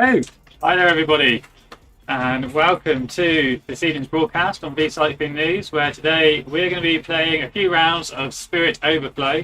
Oh, hi there everybody, and welcome to this evening's broadcast on Recycling News, where today we're going to be playing a few rounds of Spirit Overflow.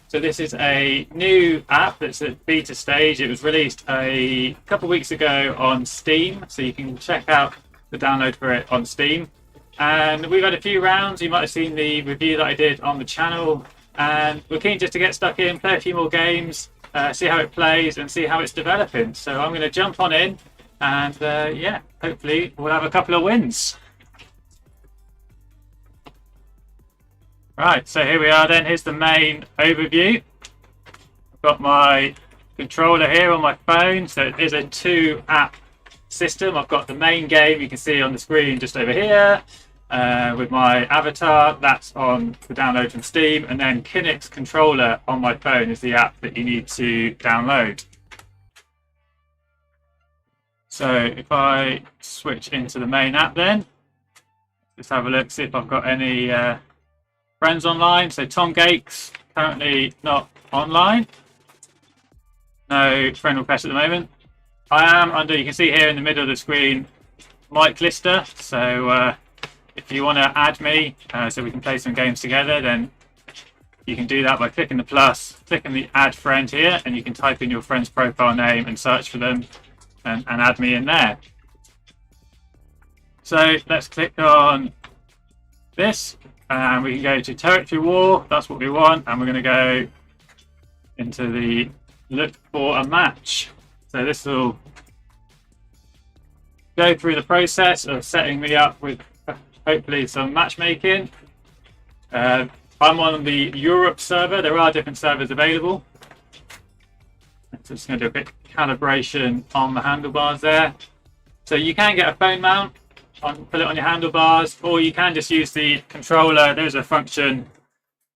So this is a new app that's at beta stage. It was released a couple of weeks ago on Steam, so you can check out the download for it on Steam. And we've had a few rounds. You might have seen the review that I did on the channel, and we're keen just to get stuck in, play a few more games, see how it plays and see how it's developing. So I'm going to jump on in and yeah, hopefully we'll have a couple of wins. Right, so here we are then. Here's the main overview. I've got my controller here on my phone, so it is a 2-app system. I've got the main game you can see on the screen just over here with my avatar. That's on the download from Steam, and then Kinect's controller on my phone is the app that you need to download. So if I switch into the main app then, let's have a look, see if I've got any friends online. So Tom Gates, currently not online. No friend request at the moment. I am under, you can see here in the middle of the screen, Mike Lister. So if you want to add me so we can play some games together, then you can do that by clicking the plus, clicking the add friend here, and you can type in your friend's profile name and search for them and add me in there. So let's click on this and we can go to territory war. That's what we want, and we're going to go into the look for a match. So this will go through the process of setting me up with hopefully some matchmaking. I'm on the Europe server. There are different servers available. So just going to do a bit of calibration on the handlebars there. So you can get a phone mount, put it on your handlebars, or you can just use the controller. There's a function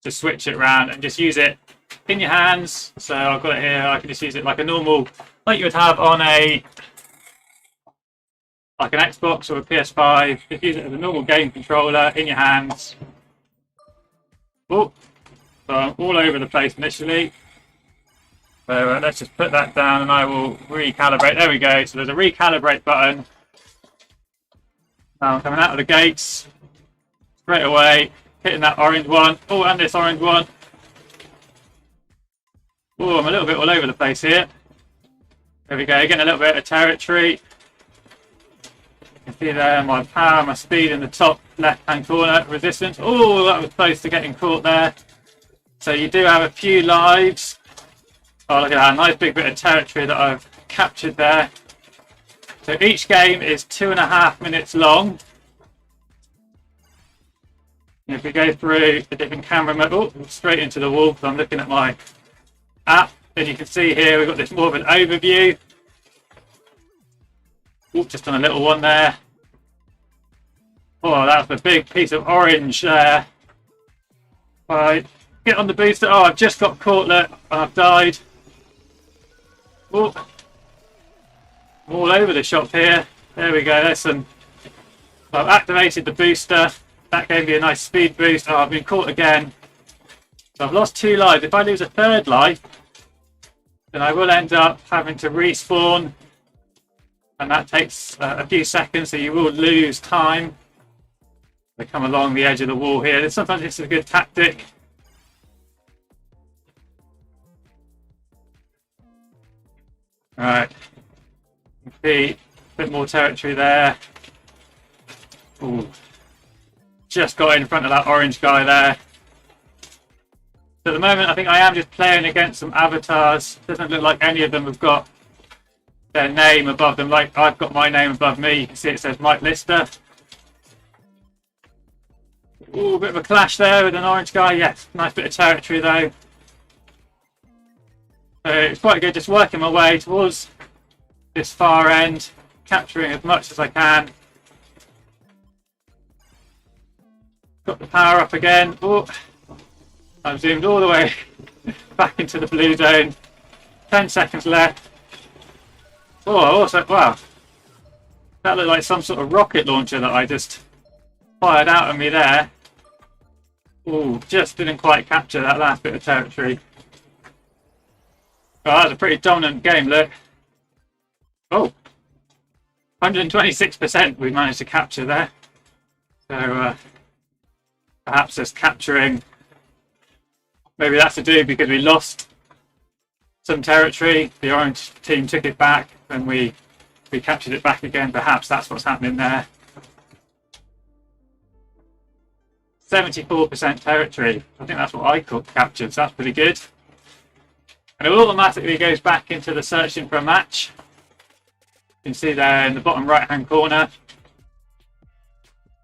to switch it around and just use it in your hands. So I've got it here. I can just use it like a normal, like you would have on a like an Xbox or a PS5. Just use it as a normal game controller in your hands. Oh, so I'm all over the place initially. So let's just put that down and I will recalibrate. There we go. So there's a recalibrate button. Now I'm coming out of the gates straight away, hitting that orange one. Oh, and this orange one. Oh, I'm a little bit all over the place here. There we go. Getting a little bit of territory. You can see there my power, my speed in the top left-hand corner. Resistance. Oh, that was close to getting caught there. So you do have a few lives. Oh, look at that. Nice big bit of territory that I've captured there. So each game is 2.5 minutes long. And if we go through the different camera mode, oh, straight into the wall, so I'm looking at my app. Then you can see here we've got this more of an overview. Oh, just on a little one there. Oh, that's a big piece of orange there. Right, get on the booster. Oh, I've just got caught there and I've died. Oh, all over the shop here. There we go. There's some. So I've activated the booster. That gave me a nice speed boost. Oh, I've been caught again. So I've lost 2 lives. If I lose a 3rd life, then I will end up having to respawn. And that takes a few seconds, so you will lose time. They come along the edge of the wall here. Sometimes it's a good tactic. Right. You can see a bit more territory there. Ooh. Just got in front of that orange guy there. So at the moment, I think I am just playing against some avatars. Doesn't look like any of them have got their name above them. Like I've got my name above me. You can see it says Mike Lister. Ooh, a bit of a clash there with an orange guy. Yes, nice bit of territory though. So it's quite good just working my way towards this far end, capturing as much as I can. Got the power up again. Oh, I'm zoomed all the way back into the blue zone. 10 seconds left. Oh, also, wow. That looked like some sort of rocket launcher that I just fired out of me there. Oh, just didn't quite capture that last bit of territory. Oh, that was a pretty dominant game, look. Oh, 126% we managed to capture there. So perhaps just capturing, maybe that's to do because we lost some territory. The orange team took it back and we captured it back again. Perhaps that's what's happening there. 74% territory. I think that's what I captured, so that's pretty good. And it automatically goes back into the searching for a match. You can see there in the bottom right hand corner,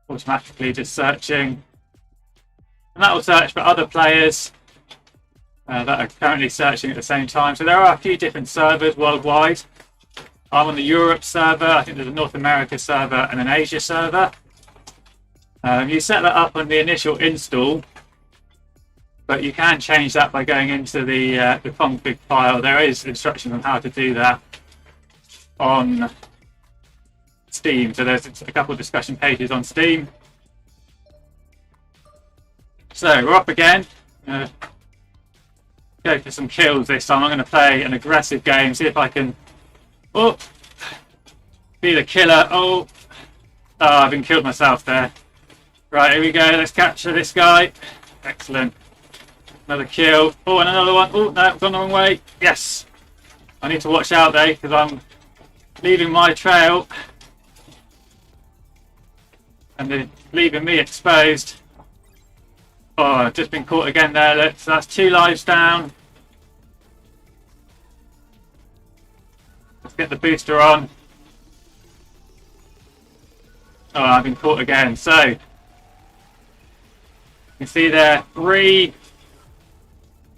automatically just searching. And that will search for other players that are currently searching at the same time. So there are a few different servers worldwide. I'm on the Europe server, I think there's a North America server and an Asia server. You set that up on the initial install, but you can change that by going into the config file. There is instructions on how to do that on Steam. So there's a couple of discussion pages on Steam. So we're up again. Go for some kills this time. I'm going to play an aggressive game, see if I can be the killer. I've been killed myself there. Right, here we go. Let's capture this guy. Excellent. Another kill. And another one. No, I've gone the wrong way. Yes. I need to watch out there because I'm leaving my trail and they're leaving me exposed. I've just been caught again there. Look, so that's 2 lives down. Let's get the booster on. I've been caught again. So you can see there, three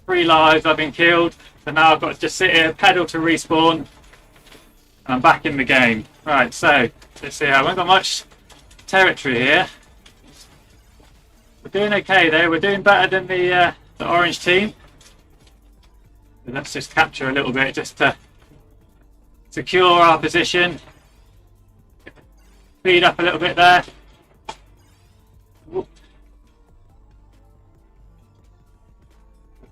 lives. I've been killed. So now I've got to just sit here, pedal to respawn, and I'm back in the game. Right, so let's see. I haven't got much territory here. We're doing okay there. We're doing better than the orange team. So let's just capture a little bit just to secure our position. Speed up a little bit there.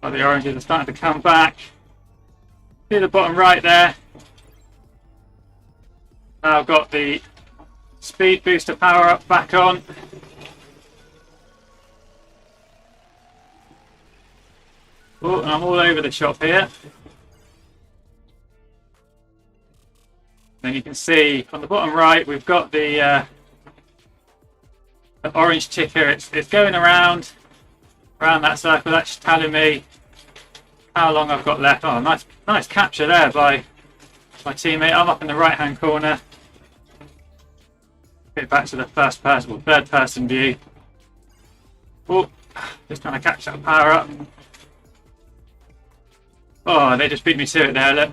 The oranges are starting to come back. See the bottom right there. Now I've got the speed booster power up back on. And I'm all over the shop here. Then you can see on the bottom right we've got the orange ticker. It's going around that circle. That's telling me how long I've got left. Nice capture there by my teammate. I'm up in the right hand corner. Get back to the first person or third person view. Just trying to catch that power up. They just beat me to it there. Look.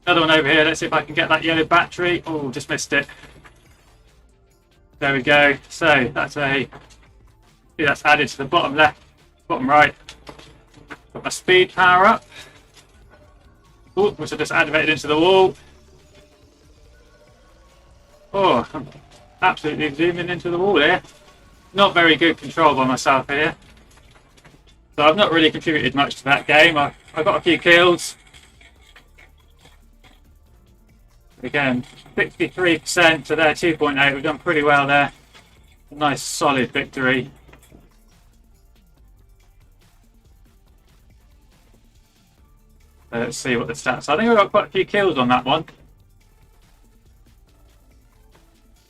Another one over here. Let's see if I can get that yellow battery. Just missed it. There we go. So that's that's added to the bottom left, bottom right. Got my speed power up. Which I just activated into the wall. I'm absolutely zooming into the wall here. Not very good control by myself here. So I've not really contributed much to that game. I got a few kills. Again, 63% to their 2.8. We've done pretty well there. A nice solid victory. So let's see what the stats are. I think we got quite a few kills on that one.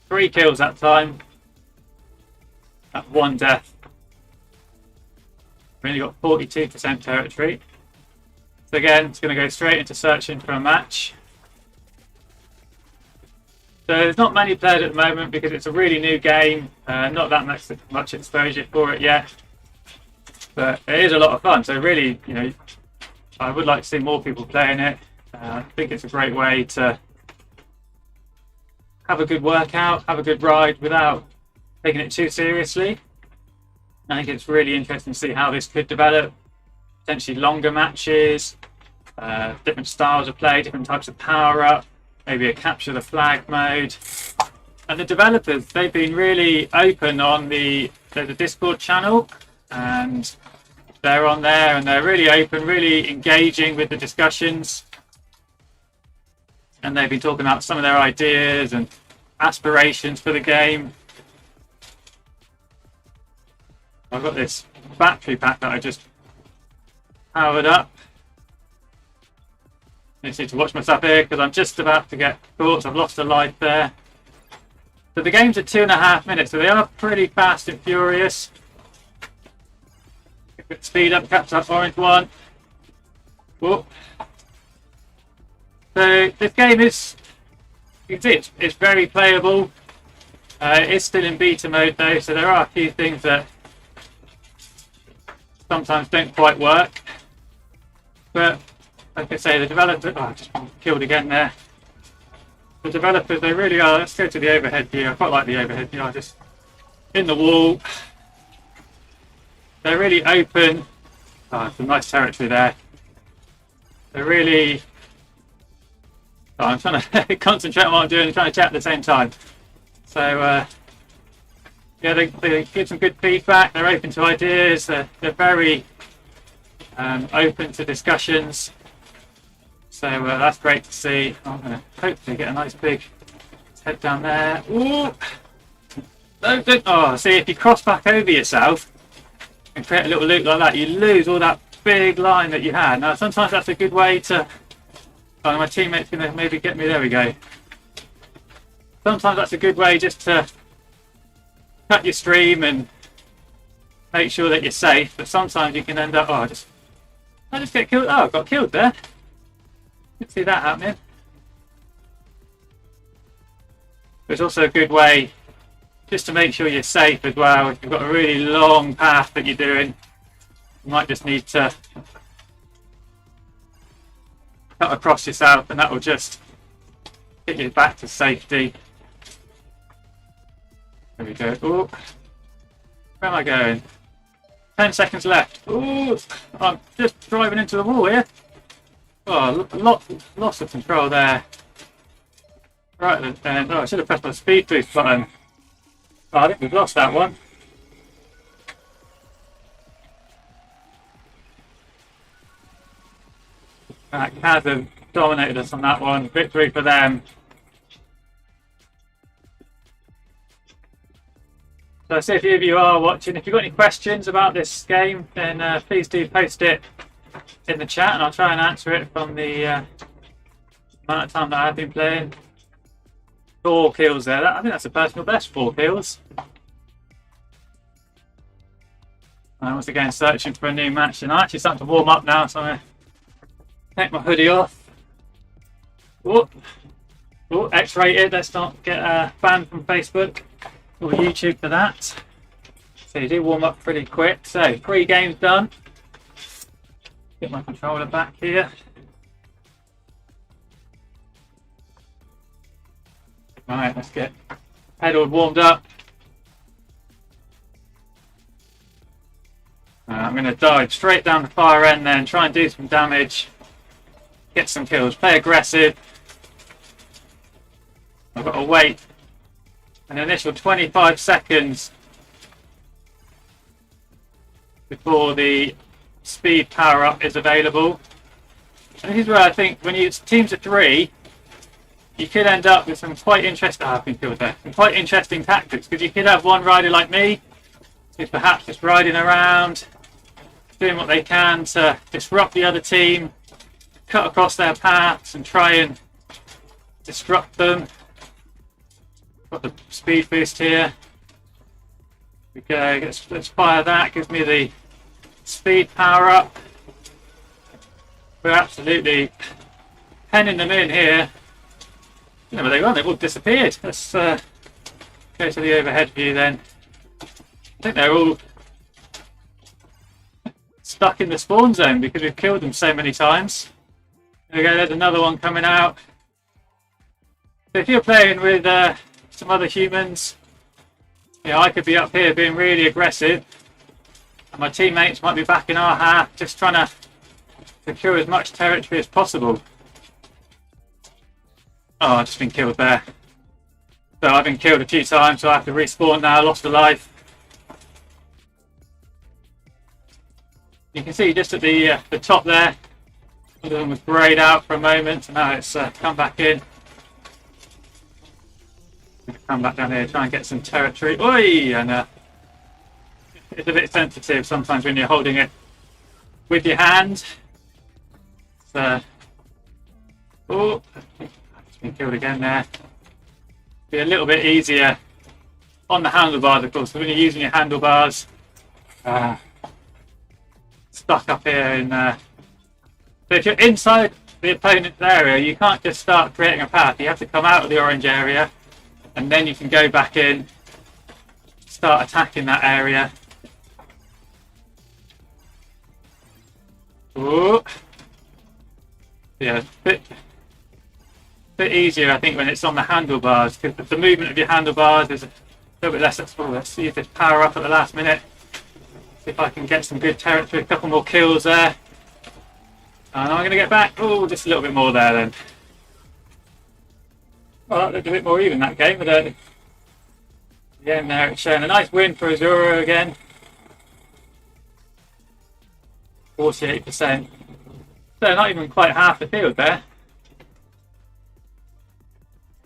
3 kills that time. At 1 death. We only got 42% territory. So again, it's going to go straight into searching for a match. So there's not many players at the moment because it's a really new game. Not that much exposure for it yet. But it is a lot of fun. So really, I would like to see more people playing it. I think it's a great way to have a good workout, have a good ride without taking it too seriously. I think it's really interesting to see how this could develop. Potentially longer matches, different styles of play, different types of power up, maybe a capture the flag mode. And the developers, they've been really open on there's a Discord channel, and they're on there and they're really open, really engaging with the discussions. And they've been talking about some of their ideas and aspirations for the game. I've got this battery pack that I just powered up. I just need to watch myself here because I'm just about to get caught. I've lost a life there. So the game's at 2.5 minutes, so they are pretty fast and furious. Speed up, catch that orange one. Whoop. So this game is, you can see it's very playable. It is still in beta mode though, so there are a few things that sometimes don't quite work. But like I say, the developers, oh, I just killed again there. The developers, they really are. Let's go to the overhead view. I quite like the overhead view. Just in the wall. They're really open. Oh, some nice territory there. They're really. Oh, I'm trying to concentrate on what I'm doing and trying to chat at the same time. So, yeah, they give some good feedback. They're open to ideas. They're very open to discussions. So that's great to see. I'm going to hopefully get a nice big head down there. Ooh. Don't. Oh, see, if you cross back over yourself and create a little loop like that, you lose all that big line that you had. Now, sometimes that's a good way to... Oh, my teammate's going to maybe get me. There we go. Sometimes that's a good way just to cut your stream and make sure that you're safe. But sometimes you can end up... Oh, I just get killed. Oh, I got killed there. Didn't see that happening. But it's also a good way just to make sure you're safe as well. If you've got a really long path that you're doing, you might just need to cut across yourself and that will just get you back to safety. There we go. Ooh. Where am I going? 10 seconds left. Ooh, I'm just driving into the wall here. Oh, lots of control there. Right at the end. Oh, I should have pressed my speed boost button. Oh, I think we've lost that one. Right, Kaz have dominated us on that one. Victory for them. So I see a few of you are watching. If you've got any questions about this game, then please do post it in the chat and I'll try and answer it from the amount of time that I've been playing. 4 kills there. I think that's a personal best, 4 kills. I'm once again searching for a new match and I'm actually starting to warm up now, so I'm going to take my hoodie off. Oh, X-rated. Let's not get banned from Facebook or YouTube for that. So you do warm up pretty quick. So 3 games done. Get my controller back here. Right, let's get pedal warmed up. I'm going to dive straight down the far end then, try and do some damage, get some kills, play aggressive. I've got to wait an initial 25 seconds before the speed power up is available. And this is where I think when you teams of 3, you could end up with some quite interesting. I've been killed there. Some quite interesting tactics because you could have one rider like me, who's perhaps just riding around, doing what they can to disrupt the other team, cut across their paths, and try and disrupt them. Got the speed boost here. We go. Let's fire that. Gives me the speed power up. We're absolutely penning them in here. You know where they gone? They've all disappeared. Let's go to the overhead view then. I think they're all stuck in the spawn zone because we've killed them so many times. There we go. There's another one coming out. So if you're playing with some other humans, I could be up here being really aggressive, and my teammates might be back in our half, just trying to secure as much territory as possible. Oh, I've just been killed there. So I've been killed a few times, so I have to respawn now. Lost a life. You can see just at the top there, one of them was greyed out for a moment, and now it's come back in. come back down here, try and get some territory. Oi! And it's a bit sensitive sometimes when you're holding it with your hand. So, oh, I've been killed again there. Be a little bit easier on the handlebars, of course. When you're using your handlebars, stuck up here in. So if you're inside the opponent's area, you can't just start creating a path. You have to come out of the orange area, and then you can go back in, start attacking that area. Ooh. Yeah, bit easier, I think, when it's on the handlebars, because the movement of your handlebars is a little bit less. Oh, let's see if this power up at the last minute. See if I can get some good territory, a couple more kills there. And I'm going to get back. Oh, just a little bit more there then. Well, that looked a bit more even, that game. But again, there it's showing a nice win for Azura again. 48%. So not even quite half the field there.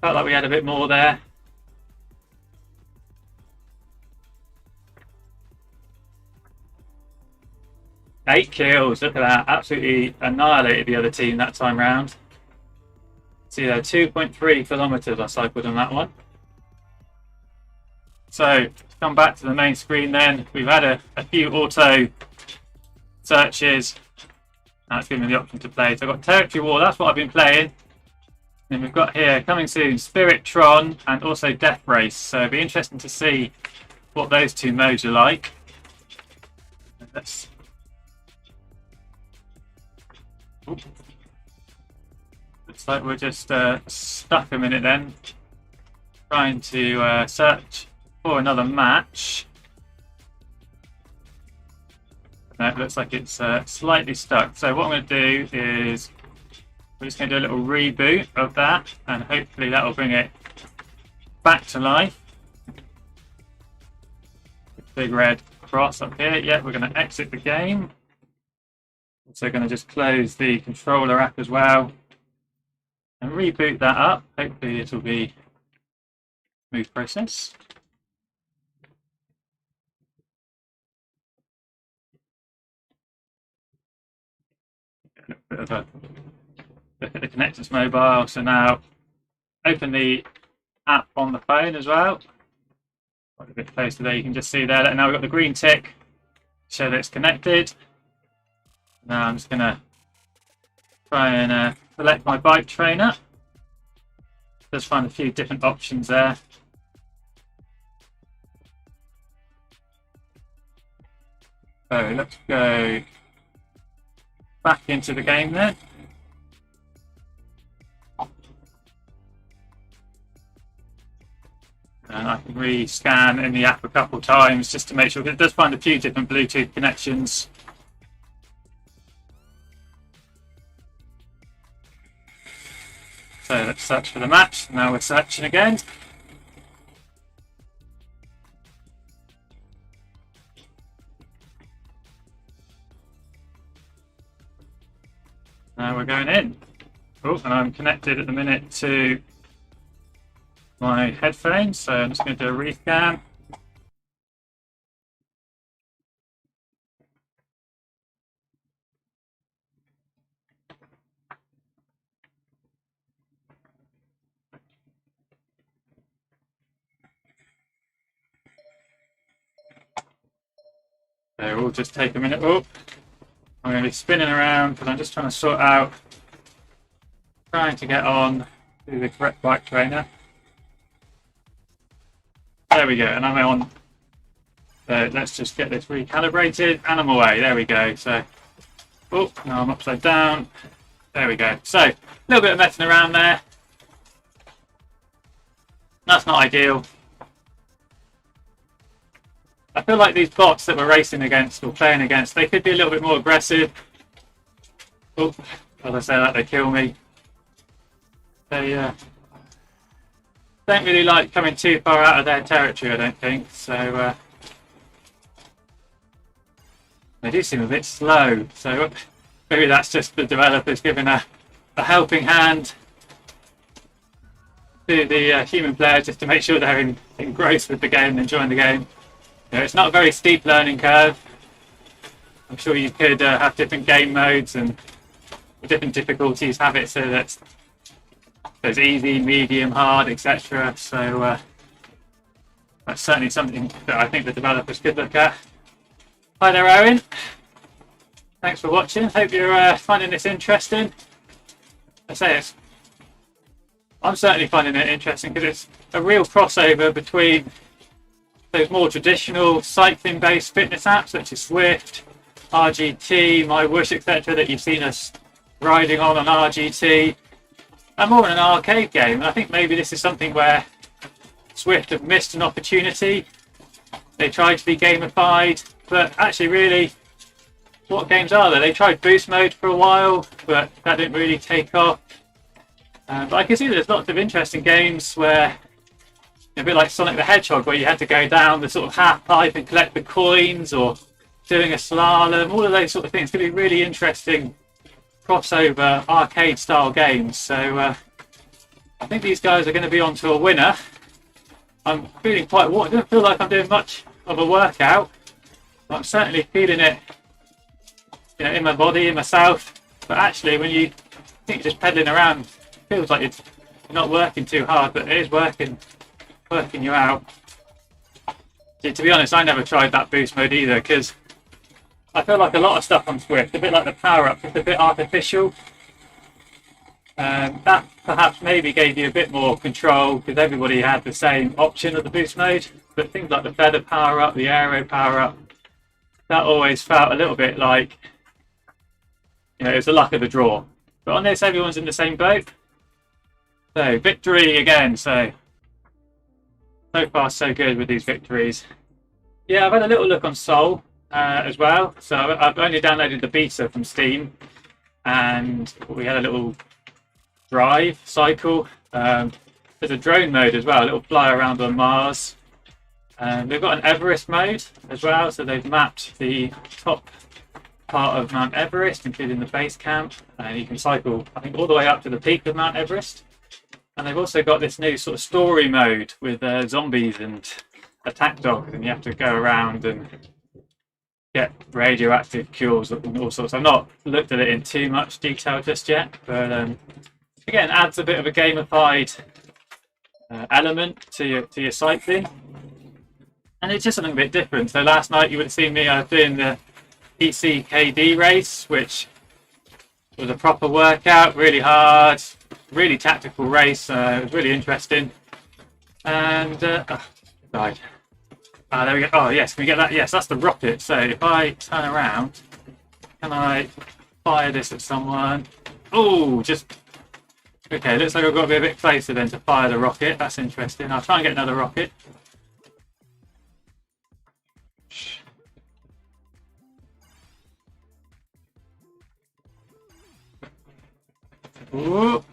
Felt like we had a bit more there. Eight kills, look at that. Absolutely annihilated the other team that time round. See there, 2.3 kilometers I cycled on that one. So, to come back to the main screen then, we've had a few auto searches. That's given me the option to play. So I've got Territory War, that's what I've been playing. And we've got here, coming soon, Spirit Tron and also Death Race. So it'll be interesting to see what those two modes are like. Let's... Looks like we're just stuck a minute then, trying to search for another match. No, it looks like it's slightly stuck. So what I'm going to do is we're just going to do a little reboot of that, and hopefully that will bring it back to life. Big red cross up here. Yeah, we're going to exit the game. Also going to just close the controller app as well and reboot that up. Hopefully it will be a smooth process. A bit of a look at the connectors mobile. So now open the app on the phone as well. Quite a bit closer there, you can just see there. And now we've got the green tick, show that it's connected. Now I'm just going to try and select my bike trainer. Just find a few different options there. So let's go back into the game then. And I can re-scan in the app a couple times just to make sure, because it does find a few different Bluetooth connections. So let's search for the match. Now we're searching again. Now we're going in. Oh, and I'm connected at the minute to my headphones, so I'm just going to do a rescan. So we'll just take a minute. Oh, I'm going to be spinning around because I'm just trying to sort out, trying to get on to the correct bike trainer. There we go, and I'm on. So let's just get this recalibrated, and I'm away. There we go. So, oh, now I'm upside down. There we go. So, a little bit of messing around there. That's not ideal. I feel like these bots that we're racing against or playing against, they could be a little bit more aggressive. Oh, as I say that, they kill me. They don't really like coming too far out of their territory, I don't think. So they do seem a bit slow. So maybe that's just the developers giving a helping hand to the human players just to make sure they're engrossed with the game and enjoying the game. It's not a very steep learning curve. I'm sure you could have different game modes and different difficulties, have it so that there's easy, medium, hard, etc. So that's certainly something that I think the developers could look at. Hi there, Owen. Thanks for watching. Hope you're finding this interesting. I'm certainly finding it interesting because it's a real crossover between those more traditional cycling-based fitness apps such as Swift, RGT, MyWhoosh, etc. that you've seen us riding on RGT, and more in an arcade game. And I think maybe this is something where Swift have missed an opportunity. They tried to be gamified, but actually really, what games are there? They tried boost mode for a while, but that didn't really take off. But I can see there's lots of interesting games where, a bit like Sonic the Hedgehog, where you had to go down the sort of half pipe and collect the coins, or doing a slalom, all of those sort of things could be really interesting crossover arcade style games. So I think these guys are going to be on to a winner. I'm feeling quite warm. I don't feel like I'm doing much of a workout, but I'm certainly feeling it, in my body, in myself. But actually, when you think you're just pedaling around, it feels like you're not working too hard, but it is working you out. See, to be honest, I never tried that boost mode either, because I feel like a lot of stuff on Swift, a bit like the power-up, just a bit artificial. That perhaps maybe gave you a bit more control because everybody had the same option of the boost mode. But things like the feather power-up, the aero power-up, that always felt a little bit like, it was the luck of the draw. But on this, everyone's in the same boat. So, victory again. So far so good with these victories. Yeah, I've had a little look on Soul as well. So I've only downloaded the beta from Steam, and we had a little drive cycle. There's a drone mode as well, a little fly around on Mars. They've got an Everest mode as well, so they've mapped the top part of Mount Everest, including the base camp, and you can cycle, I think, all the way up to the peak of Mount Everest. And they've also got this new sort of story mode with zombies and attack dogs, and you have to go around and get radioactive cures and all sorts. I've not looked at it in too much detail just yet, but again, adds a bit of a gamified element to your cycling, and it's just something a bit different. So last night you would have seen me doing the ECKD race, which was a proper workout, really hard, really tactical race. It was really interesting. And died. There we go. Oh yes, can we get that? Yes, that's the rocket. So if I turn around, can I fire this at someone? Oh, just okay. Looks like I've got to be a bit closer then to fire the rocket. That's interesting. I'll try and get another rocket. Ooh.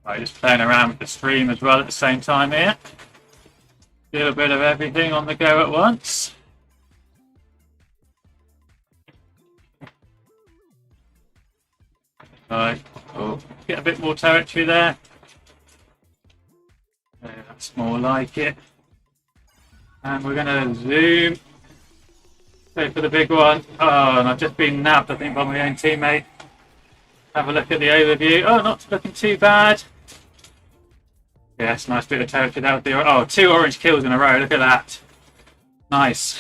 Right, just playing around with the stream as well at the same time here. A little bit of everything on the go at once. Right, oh, get a bit more territory there. That's more like it. And we're going to zoom. Go for the big one. Oh, and I've just been nabbed, I think, by my own teammate. Have a look at the overview. Oh, not looking too bad. Yes, nice bit of territory there with the... Oh, 2 orange kills in a row. Look at that. Nice.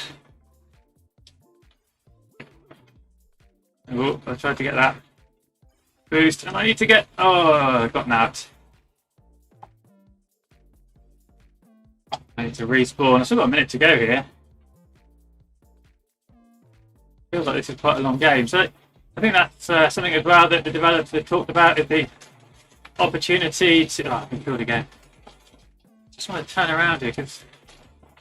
Oh, I tried to get that boost, and I need to get... Oh, I got nabbed. I need to respawn. I've still got a minute to go here. Feels like this is quite a long game. So I think that's something as well that the developers have talked about, is the opportunity to... Oh, I've been killed again. Just want to turn around here, because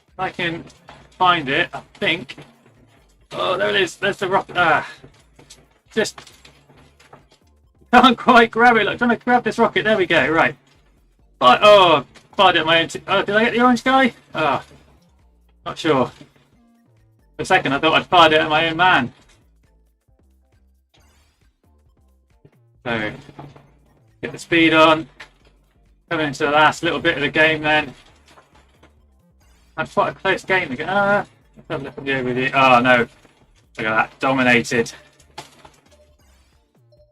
if I can find it, I think... Oh, there it is. There's the rocket. Just can't quite grab it. Look, trying to grab this rocket. There we go. Right. Oh, fired it at my own... Oh, did I get the orange guy? Oh, not sure. For a second, I thought I'd fired it at my own man. So, get the speed on. Coming into the last little bit of the game then. Had quite a close game again. Let's have a look at the overview. Oh no, look at that, dominated.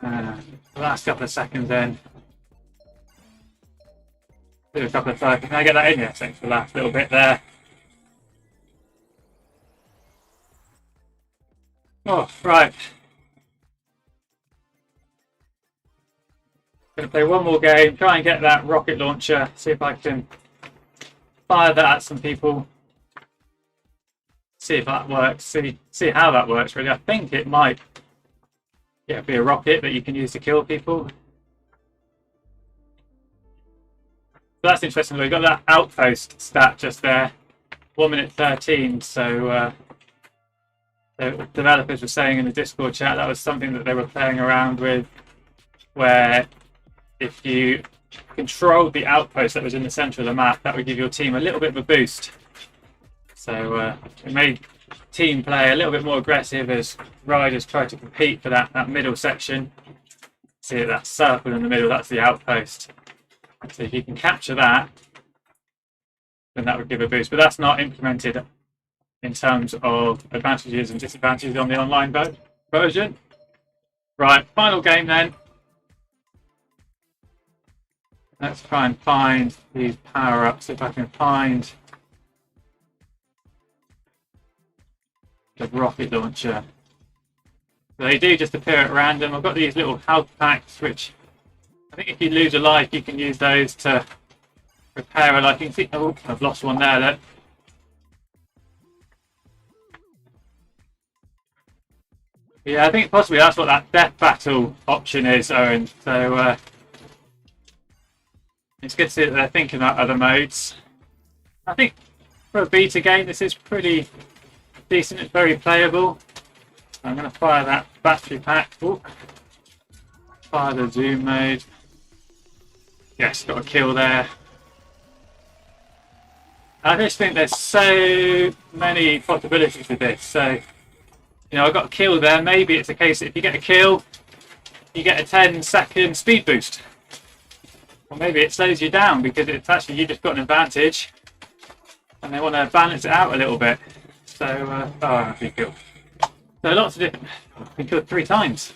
The last couple of seconds then. Do a couple of seconds. Can I get that in? Yeah, thanks for the last little bit there. Oh, right. Going to play one more game, try and get that rocket launcher, see if I can fire that at some people. See if that works, see how that works really. I think it might be a rocket that you can use to kill people. So that's interesting. We've got that outpost stat just there, 1 minute 13. So the developers were saying in the Discord chat that was something that they were playing around with, where if you controlled the outpost that was in the center of the map, that would give your team a little bit of a boost. So it made team play a little bit more aggressive as riders try to compete for that middle section. See that circle in the middle, that's the outpost. So if you can capture that, then that would give a boost. But that's not implemented in terms of advantages and disadvantages on the online version. Right, final game then. Let's try and find these power-ups, if I can find the rocket launcher. So they do just appear at random. I've got these little health packs, which I think if you lose a life, you can use those to repair a life. You can see, oh, I've lost one there. Look. Yeah, I think possibly that's what that death battle option is, Owen. So it's good to see that they're thinking about other modes. I think for a beta game, this is pretty decent. It's very playable. I'm going to fire that battery pack. Ooh. Fire the zoom mode. Yes, got a kill there. I just think there's so many possibilities with this. So, you know, I got a kill there. Maybe it's a case that if you get a kill, you get a 10-second speed boost. Or maybe it slows you down because it's actually you just got an advantage and they want to balance it out a little bit. So, that'd be cool. So lots of different, I've been killed 3 times.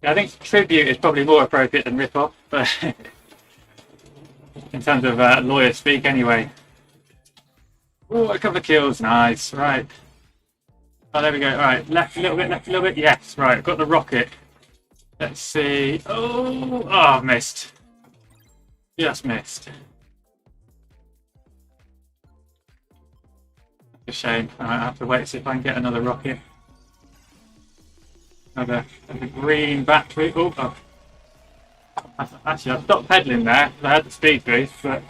Yeah, I think tribute is probably more appropriate than rip-off, but in terms of lawyer speak anyway. Oh, a couple of kills, nice, right. Oh, there we go, right, left a little bit, yes, right, I've got the rocket. Let's see, oh, missed. Just missed. A shame. I have to wait to see if I can get another rocket. Another green battery. Oh. Actually, I've stopped pedaling there. I had the speed boost, but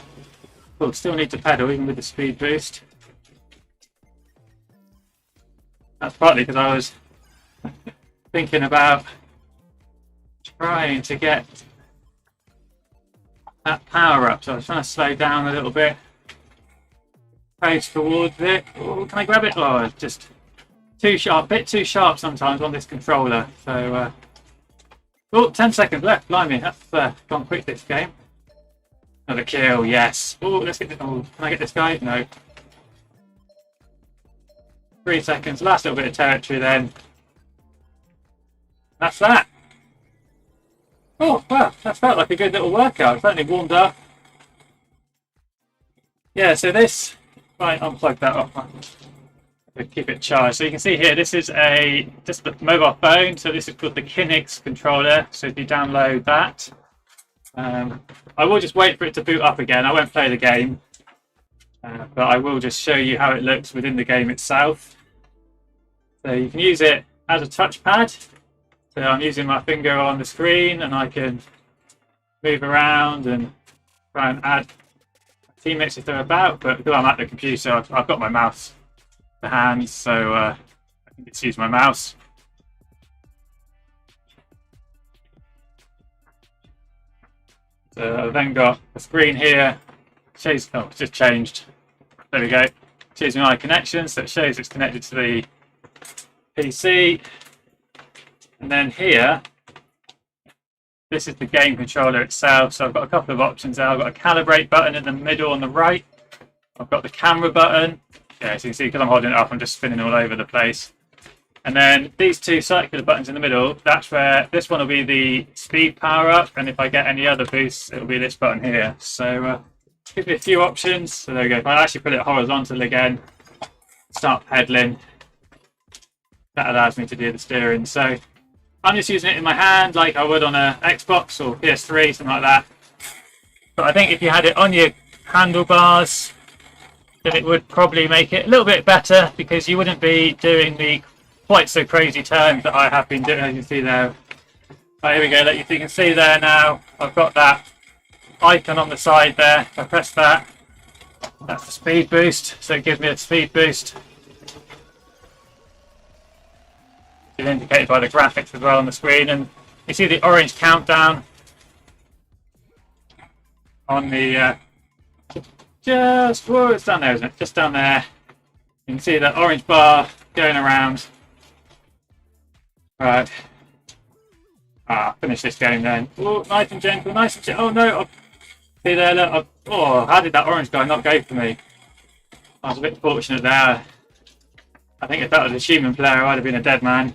we'll still need to pedal even with the speed boost. That's partly because I was thinking about trying to get that power up, so I was trying to slow down a little bit. Pace towards it. Oh, can I grab it? Oh, it's just too sharp. Bit too sharp sometimes on this controller. So, 10 seconds left. Blimey, that's gone quick this game. Another kill, yes. Oh, let's get this. Oh, can I get this guy? No. 3 seconds. Last little bit of territory then. That's that. Oh, wow. That felt like a good little workout. Certainly warmed up. Yeah, so this. Right, unplug that off. Keep it charged. So you can see here, this is just the mobile phone. So this is called the Kinix controller. So if you download that, I will just wait for it to boot up again. I won't play the game, but I will just show you how it looks within the game itself. So you can use it as a touchpad. So I'm using my finger on the screen, and I can move around and try and add teammates if they're about, but because I'm at the computer, I've got my mouse to hand, so I can just use my mouse. So I've then got the screen here. Shows, oh, it's just changed. There we go. Choosing my connection, so it shows it's connected to the PC. And then here, this is the game controller itself. So I've got a couple of options there. I've got a calibrate button in the middle on the right. I've got the camera button. Yeah, so you can see because I'm holding it up, I'm just spinning all over the place. And then these two circular buttons in the middle, that's where this one will be the speed power up. And if I get any other boosts, it'll be this button here. So gives me a few options. So there we go. If I actually put it horizontal again, start pedaling, that allows me to do the steering. So I'm just using it in my hand like I would on a Xbox or PS3, something like that. But I think if you had it on your handlebars, then it would probably make it a little bit better because you wouldn't be doing the quite so crazy turns that I have been doing, as you see there. Right, here we go, you can see there now, I've got that icon on the side there. If I press that, that's the speed boost, so it gives me a speed boost. It's indicated by the graphics as well on the screen, and you see the orange countdown on the it's down there, isn't it? Just down there. You can see that orange bar going around. Right. Finish this game then. Oh, nice and gentle, nice and gentle. Oh no! See there, look. How did that orange guy not go for me? I was a bit fortunate there. I think if that was a human player, I'd have been a dead man.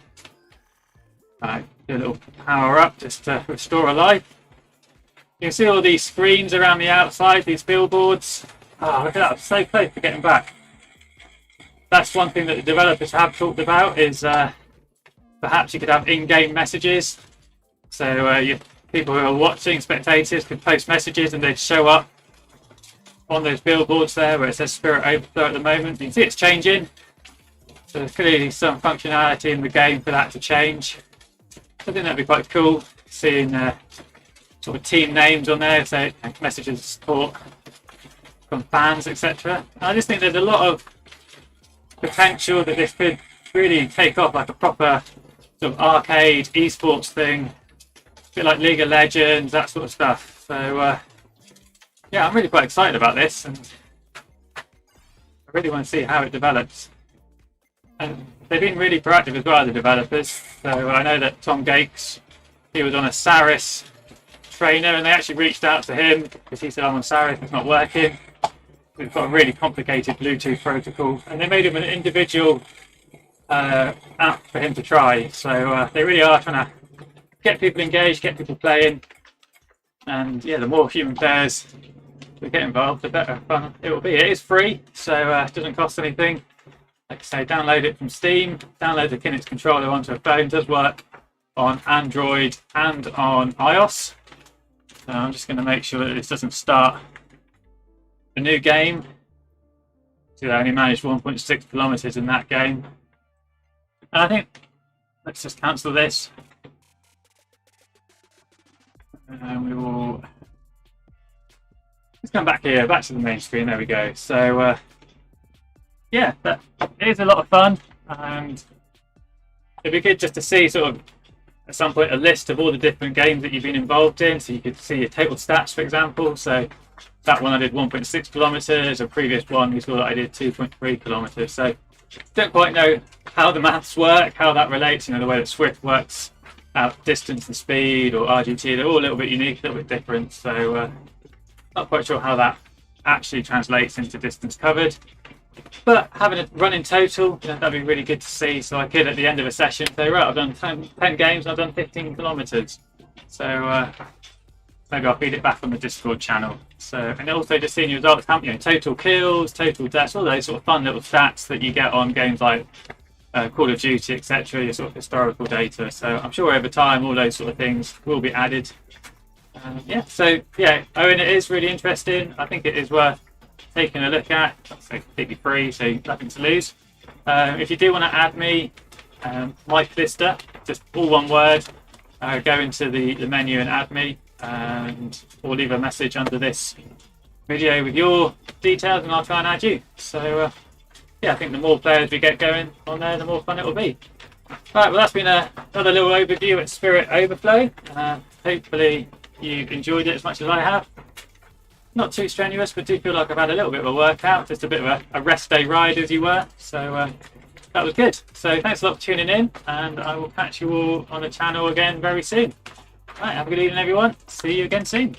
Right, do a little power up just to restore a life. You can see all these screens around the outside, these billboards. Oh, look at that, I'm so close to getting back. That's one thing that the developers have talked about is perhaps you could have in-game messages. So people who are watching, spectators, could post messages and they'd show up on those billboards there where it says Spirit Overflow at the moment. You can see it's changing. So there's clearly some functionality in the game for that to change. I think that'd be quite cool, seeing sort of team names on there, so messages of support from fans, etc. I just think there's a lot of potential that this could really take off like a proper sort of arcade esports thing, a bit like League of Legends, that sort of stuff. So yeah, I'm really quite excited about this, and I really want to see how it develops. And they've been really proactive as well, the developers. So I know that Tom Gakes, he was on a Saris trainer, and they actually reached out to him because he said, I'm on Saris, it's not working. We've got a really complicated Bluetooth protocol, and they made him an individual app for him to try. So they really are trying to get people engaged, get people playing, and yeah, the more human players we get involved, the better fun it will be. It is free, so it doesn't cost anything. Like I say, download it from Steam, download the Kinect controller onto a phone. It does work on Android and on iOS. So I'm just going to make sure that this doesn't start a new game. So I only managed 1.6 kilometers in that game. And I think, let's just cancel this. And we will, let's come back here, back to the main screen, there we go. So yeah, that is a lot of fun, and it'd be good just to see sort of at some point a list of all the different games that you've been involved in, so you could see your total stats, for example. So that one I did 1.6 kilometers, a previous one we saw that I did 2.3 kilometers. So don't quite know how the maths work, how that relates, the way that Swift works out distance and speed, or RGT. They're all a little bit unique, a little bit different. So not quite sure how that actually translates into distance covered. But having a run in total, that'd be really good to see. So I could, at the end of a session, say, right, I've done 10 games and I've done 15 kilometers. So maybe I'll feed it back on the Discord channel. So, and also just seeing your results, total kills, total deaths, all those sort of fun little stats that you get on games like Call of Duty, etc. Your sort of historical data. So I'm sure over time all those sort of things will be added. Yeah. So yeah, Owen, it is really interesting. I think it is worth taking a look at. It's completely free, so nothing to lose. If you do want to add me, Mike Lister, just all one word, go into the menu and add me, or leave a message under this video with your details and I'll try and add you. So yeah, I think the more players we get going on there, the more fun it will be. Alright, well that's been another little overview at Spirit Overflow. Hopefully you've enjoyed it as much as I have. Not too strenuous, but do feel like I've had a little bit of a workout, just a bit of a rest day ride, as you were. So that was good. So thanks a lot for tuning in, and I will catch you all on the channel again very soon. Right, have a good evening, everyone. See you again soon.